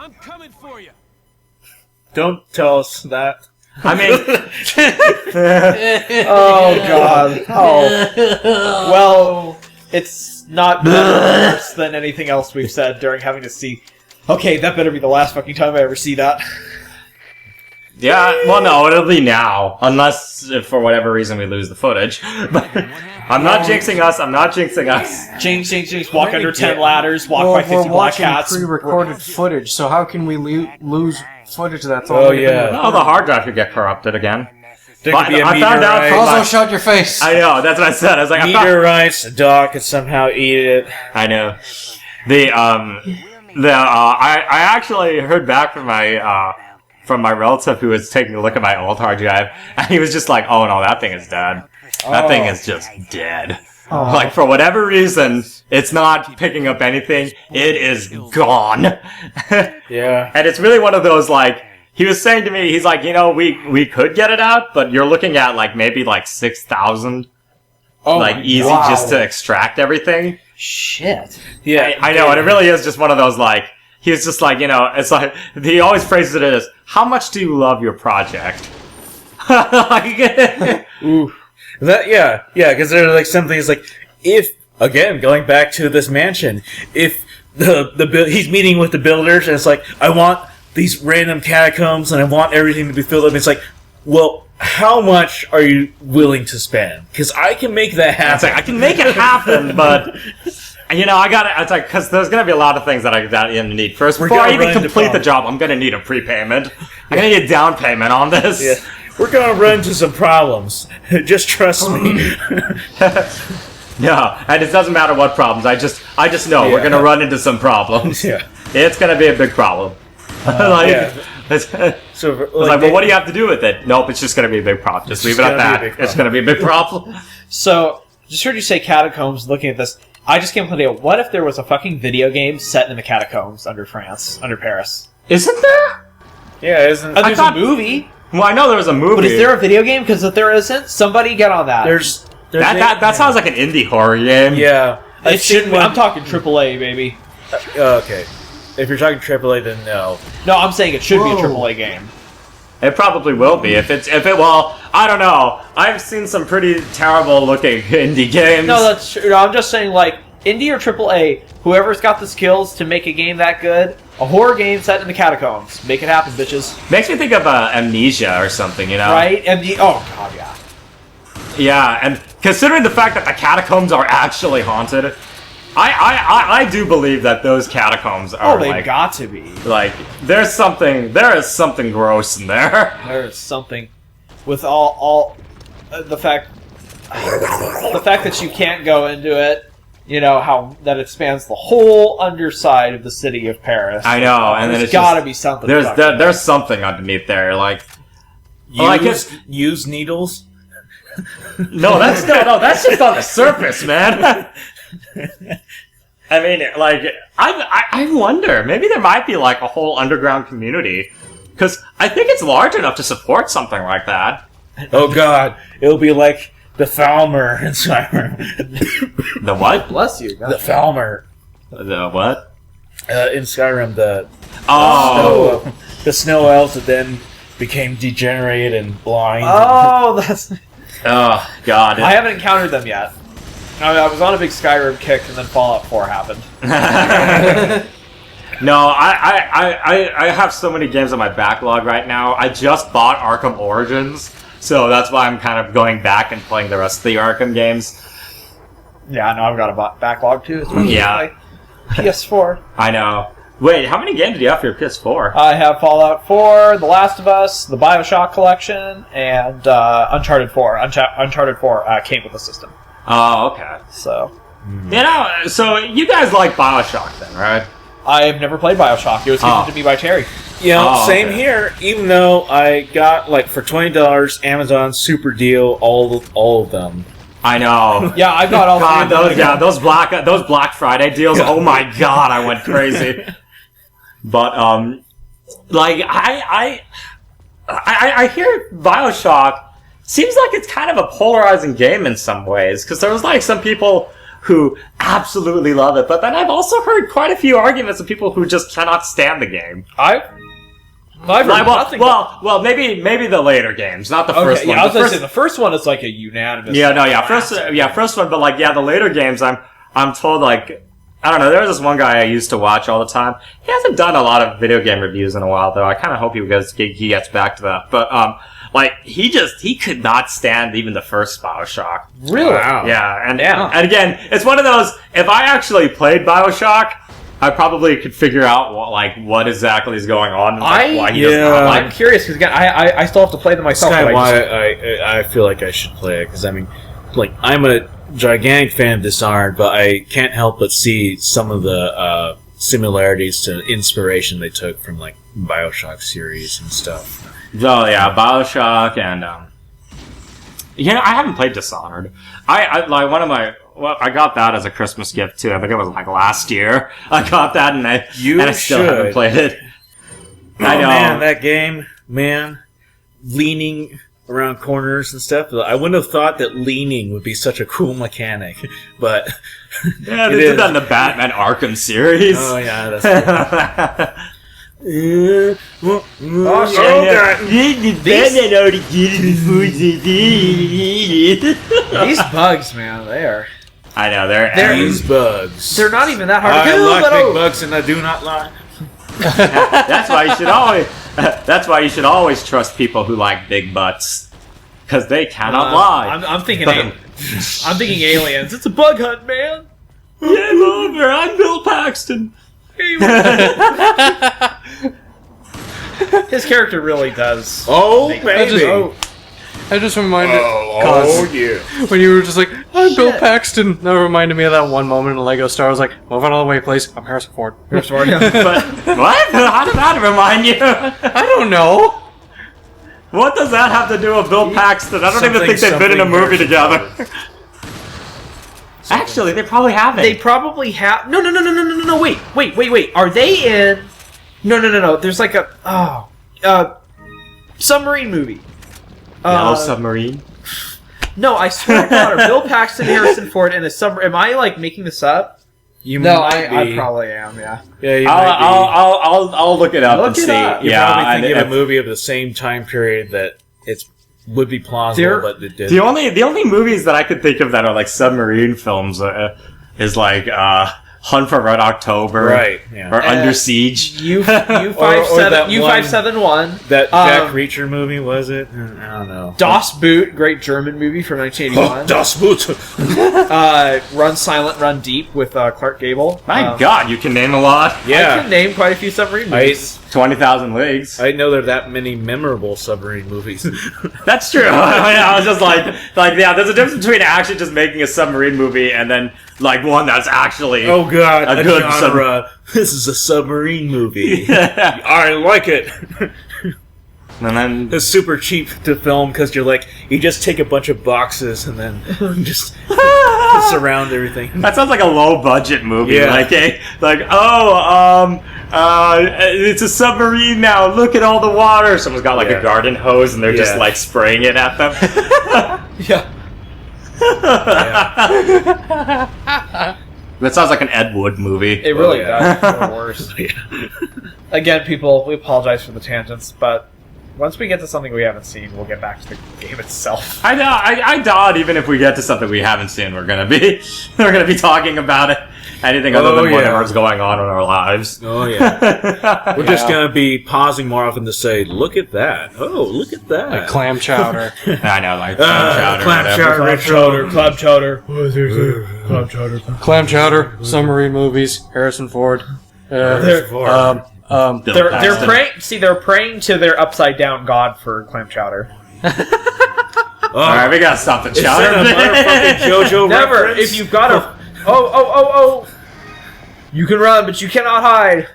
I'm coming for you. Don't tell us that. I mean, Oh God. Oh. Well, it's not worse than anything else we've said during having to see. Okay, that better be the last fucking time I ever see that. yeah, well, no, it'll be now. Unless, if for whatever reason, we lose the footage. But I'm not jinxing us. I'm not jinxing us. Jinx, walk under 10 ladders, walk by 50 we're black watching cats. pre-recorded footage, so how can we lose footage that's Oh, already yeah. been Oh, the hard drive could get corrupted again. There could be a I found out meteorite. Also, shut your face! I know, that's what I said. I was like, Meteorites, a dog could somehow eat it. I know. I actually heard back from my relative who was taking a look at my old hard drive, and he was just like, "Oh no, that thing is dead. That thing is just dead. Like for whatever reason, it's not picking up anything. It is gone." Yeah. And it's really one of those like. He was saying to me, he's like, we could get it out, but you're looking at like maybe like 6,000, like easy just to extract everything. Shit. Yeah. I know, and it really is just one of those like, he was just like, it's like, he always phrases it as, how much do you love your project? Ooh. Because there's like something is like, if, again, going back to this mansion, if he's meeting with the builders and it's like, I want these random catacombs and I want everything to be filled up, it's like, well, how much are you willing to spend? Because I can make that happen. It's like, I can make it happen, but, I gotta, it's like, because there's gonna be a lot of things that I'm gonna need. First, before I even complete the job, I'm gonna need a prepayment. I'm gonna need a down payment on this. Yeah. We're gonna run into some problems. Just trust me. Yeah, and it doesn't matter what problems. I just know we're gonna run into some problems. Yeah. It's gonna be a big problem. It's like, well, what do you have to do with it? Nope, it's just gonna be a big problem. Just leave it at that. It's gonna be a big problem. So, just heard you say catacombs. Looking at this, I just came up with an idea. What if there was a fucking video game set in the catacombs under Paris? Isn't there? Yeah, isn't? There's a movie. Well, I know there was a movie, but is there a video game? Because if there isn't, somebody get on that. That sounds like an indie horror game. Yeah, I'm talking AAA, baby. Okay. If you're talking AAA, then no. No, I'm saying it should be a AAA game. It probably will be. Well, I don't know. I've seen some pretty terrible looking indie games. No, that's true. No, I'm just saying, like, indie or AAA, whoever's got the skills to make a game that good, a horror game set in the catacombs. Make it happen, bitches. Makes me think of Amnesia or something, Right? Oh, God, yeah. Yeah, and considering the fact that the catacombs are actually haunted, I do believe that those catacombs are. Oh, they've got to be. Like, there is something gross in there. There is something with all the fact that you can't go into it. How that it spans the whole underside of the city of Paris. I know, and then there's got to be something. There's something underneath there, like use needles. No, that's just on the surface, man. I mean, like, I wonder, maybe there might be, like, a whole underground community, because I think it's large enough to support something like that. Oh, God. It'll be like the Falmer in Skyrim. The what? Bless you. God. The Falmer. The what? In Skyrim, the snow elves that then became degenerate and blind. Oh, that's... Oh, God. I haven't encountered them yet. I was on a big Skyrim kick, and then Fallout 4 happened. No, I have so many games on my backlog right now. I just bought Arkham Origins, so that's why I'm kind of going back and playing the rest of the Arkham games. Yeah, I know, I've got a backlog too. Yeah. PS4. I know. Wait, how many games do you have for your PS4? I have Fallout 4, The Last of Us, the Bioshock Collection, and Uncharted 4. Uncharted 4 came with the system. Oh, okay. So, so you guys like Bioshock then, right? I have never played Bioshock. It was given to me by Terry. Same here. Even though I got, like, for $20, Amazon super deal, all of them. I know. Yeah, I got all God, those Black Friday deals. Oh my God, I went crazy. But like I hear BioShock seems like it's kind of a polarizing game in some ways, because there was like some people who absolutely love it, but then I've also heard quite a few arguments of people who just cannot stand the game. I've heard nothing. Well, maybe the later games, not the first one. Yeah, I was The gonna first- say the first one is like a unanimous. first one, but like, yeah, the later games, I'm told, like, I don't know, there was this one guy I used to watch all the time. He hasn't done a lot of video game reviews in a while, though. I kind of hope he gets back to that. But, like, he could not stand even the first BioShock. Really? Wow. Yeah, and Yeah. and again, it's one of those, if I actually played BioShock, I probably could figure out what exactly is going on and why he does not I'm like. curious because again, I still have to play them That's myself. kind of but I why just- I feel like I should play it, because I mean, like, I'm a gigantic fan of Dishonored, but I can't help but see some of the similarities to inspiration they took from, like, BioShock series and stuff. Oh yeah, BioShock and I haven't played Dishonored. I got that as a Christmas gift too. I think it was like last year. I got that and I still haven't should. played it. I Oh, know. man, that game, leaning around corners and stuff. I wouldn't have thought that leaning would be such a cool mechanic, but Yeah, it they did is. that in the Batman Arkham series. Oh yeah, that's cool. Oh, Batman already did it before these bugs, man, they are. I know, they're These bugs. They're not even that hard to I kill. like but big bugs and I do not lie. That's why you should always. That's why you should always trust people who like big butts, because they cannot lie. I'm thinking. I'm thinking aliens. It's a bug hunt, man. Game over. I'm Bill Paxton. His character really does. Oh make- baby. I just reminded Oh yeah. when you were just like, I'm Bill Paxton. That reminded me of that one moment in Lego Star. I was like, move out of the way, please. I'm Harrison Ford. But what? How did that remind you? I don't know. What does that have to do with Bill Paxton? I don't even think they've been in a movie together. Actually, they probably haven't. They probably have. No. Wait. Are they in? No. There's like a submarine movie. Yellow Submarine. No, I swear to God, are Bill Paxton, Harrison Ford, and a submarine? Am I like making this up? You No, might I be. probably am. Yeah. Yeah, you might be. I'll look it up Look and it see. up. You're Yeah, probably thinking and of a movie of the same time period that would be plausible, There- but it did. the only movies that I could think of that are like submarine films is like Hunt for Red October, Right, yeah. or Under Siege. U that 571. That Jack Reacher movie, was it? I don't know. Das Boot, great German movie from 1981. Das Boot. Run Silent, Run Deep with Clark Gable. My God, you can name a lot. I Yeah. can name quite a few submarine movies. 20,000 Leagues. I know there are that many memorable submarine movies. That's true. I was just like, yeah, there's a difference between actually just making a submarine movie and then like one that's actually. Oh god, A a good genre. This is a submarine movie. I like it. And then It's super cheap to film because you just take a bunch of boxes and then just surround everything. that sounds like a low budget movie. Yeah. It's a submarine now. Look at all the water. Someone's got like Yeah. a garden hose and they're just Yeah. like spraying it at them. Yeah. That sounds like an Ed Wood movie. It really yeah. does. Or worse. Again, people, we apologize for the tangents, but once we get to something we haven't seen, we'll get back to the game itself. I doubt even if we get to something we haven't seen, we're gonna be talking about it. Anything other Oh, than yeah. whatever's going on in our lives. Oh yeah. We're just gonna be pausing more often to say, "Look at that! Oh, look at that!" Clam chowder. I know, like clam chowder, clam whatever. chowder, red chowder. Club chowder. Club chowder. Clam chowder. Submarine movies. Harrison Ford. Bill They're Paxton. praying. See, they're praying to their upside down god for clam chowder. Alright, we gotta stop the Is that a motherfucking chowder. JoJo Never. reference? If you've got a oh, you can run, but you cannot hide.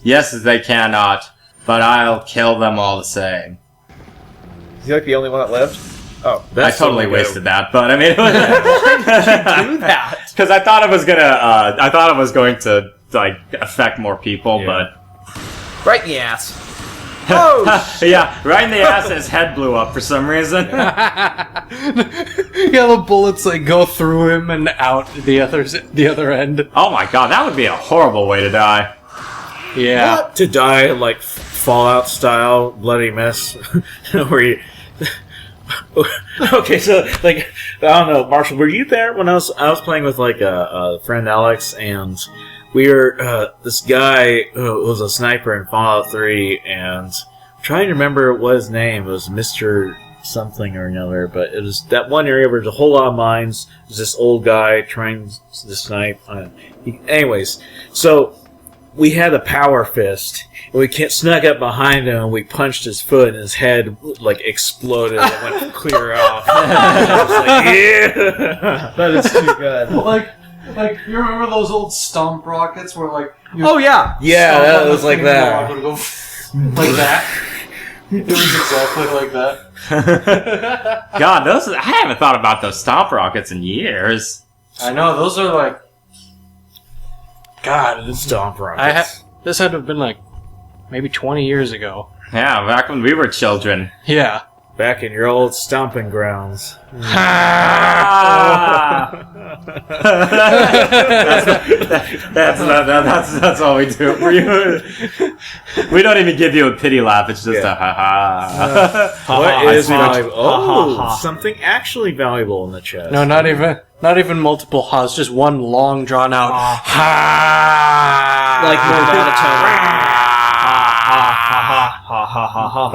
Yes, they cannot, but I'll kill them all the same. Is he like the only one that lived? Oh, I totally wasted that, but I mean, do that. because I thought it was going to like affect more people, Yeah. but Right in the ass. Oh, Yeah, right in the ass. His head blew up for some reason. Yeah, the bullets like go through him and out the other end. Oh my god, that would be a horrible way to die. Yeah. To die like Fallout style bloody mess, where you. Okay, so like I don't know, Marshall, were you there when I was playing with like a friend Alex, and we were this guy who was a sniper in Fallout 3, and I'm trying to remember what his name was, Mr. something or another, but it was that one area where there's a whole lot of mines. There's this old guy trying to snipe. Anyways, so we had a power fist, and we snuck up behind him, and we punched his foot, and his head, like, exploded and went clear off. I was like, yeah! that is too good. Like you remember those old stomp rockets where like Oh yeah. Yeah, stomp that on was the like thing and the that. rocket would go like that. It was exactly like that. God, I haven't thought about those stomp rockets in years. I know those are like. God, Stomp rockets. this had to have been like maybe 20 years ago. Yeah, back when we were children. Yeah. Back in your old stomping grounds. That's all we do. We don't even give you a pity laugh. It's just a ha ha. What is I see valuable? Ha, ha, ha. Something actually valuable in the chest. No, not even multiple ha's, just one long drawn out ha. Like more monotone. Ha ha ha ha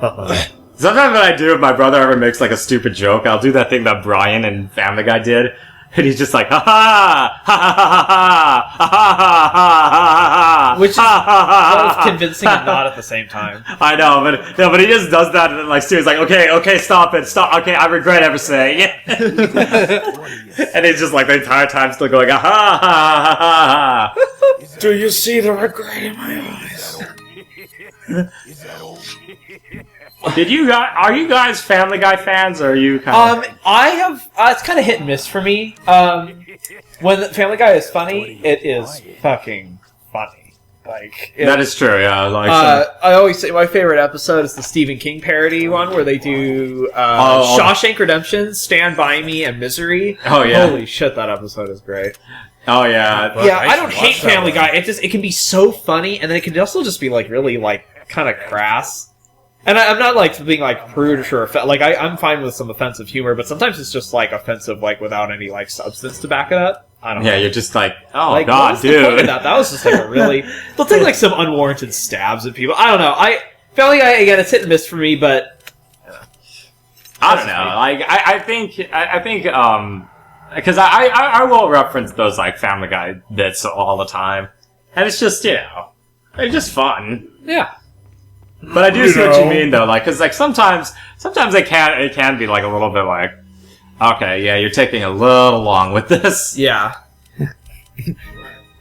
ha. Sometimes when I do, if my brother ever makes like a stupid joke, I'll do that thing that Brian and Family Guy did. And he's just like, ha ha, ha ha ha ha, ha ha ha ha ha, Which is ha, both convincing and not at the same time. I know, but he just does that and then like Stu's like, okay, stop it, okay, I regret ever saying it. And he's just like the entire time still going, ha ha ha ha ha. Do you see the regret in my eyes? Are you guys Family Guy fans, or are you kind of? I have. It's kind of hit and miss for me. When the Family Guy is funny, it is fucking funny. Like That is true, yeah. Like, I always say my favorite episode is the Stephen King parody one where they do Shawshank Redemption, Stand By Me, and Misery. Oh, yeah. Holy shit, that episode is great. oh yeah, Yeah, I I don't should hate watch that Family one. Guy. It can be so funny, and then it can also just be like really like kind of crass. And I'm not like being like prudish or like I'm fine with some offensive humor, but sometimes it's just like offensive like without any like substance to back it up. I don't know. yeah. You're just like, oh Like, what god, was the point of dude. that was just like a really. They'll take like some unwarranted stabs at people. I don't know. Family Guy again. It's hit and miss for me, but I don't know. Like, I think, because I will reference those like Family Guy bits all the time, and it's just it's just fun. yeah. But I do see what you mean though, like, because like sometimes it can be like a little bit like, okay, yeah, you're taking a little long with this. Yeah.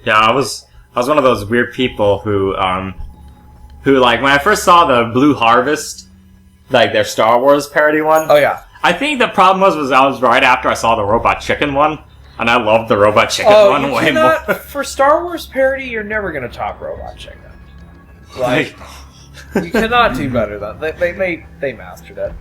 Yeah, I was one of those weird people who like when I first saw the Blue Harvest, like their Star Wars parody one. Oh yeah. I think the problem was I was right after I saw the Robot Chicken one, and I loved the Robot Chicken one you way cannot, more. for Star Wars parody, you're never gonna top Robot Chicken. Like, you cannot do better than they mastered it.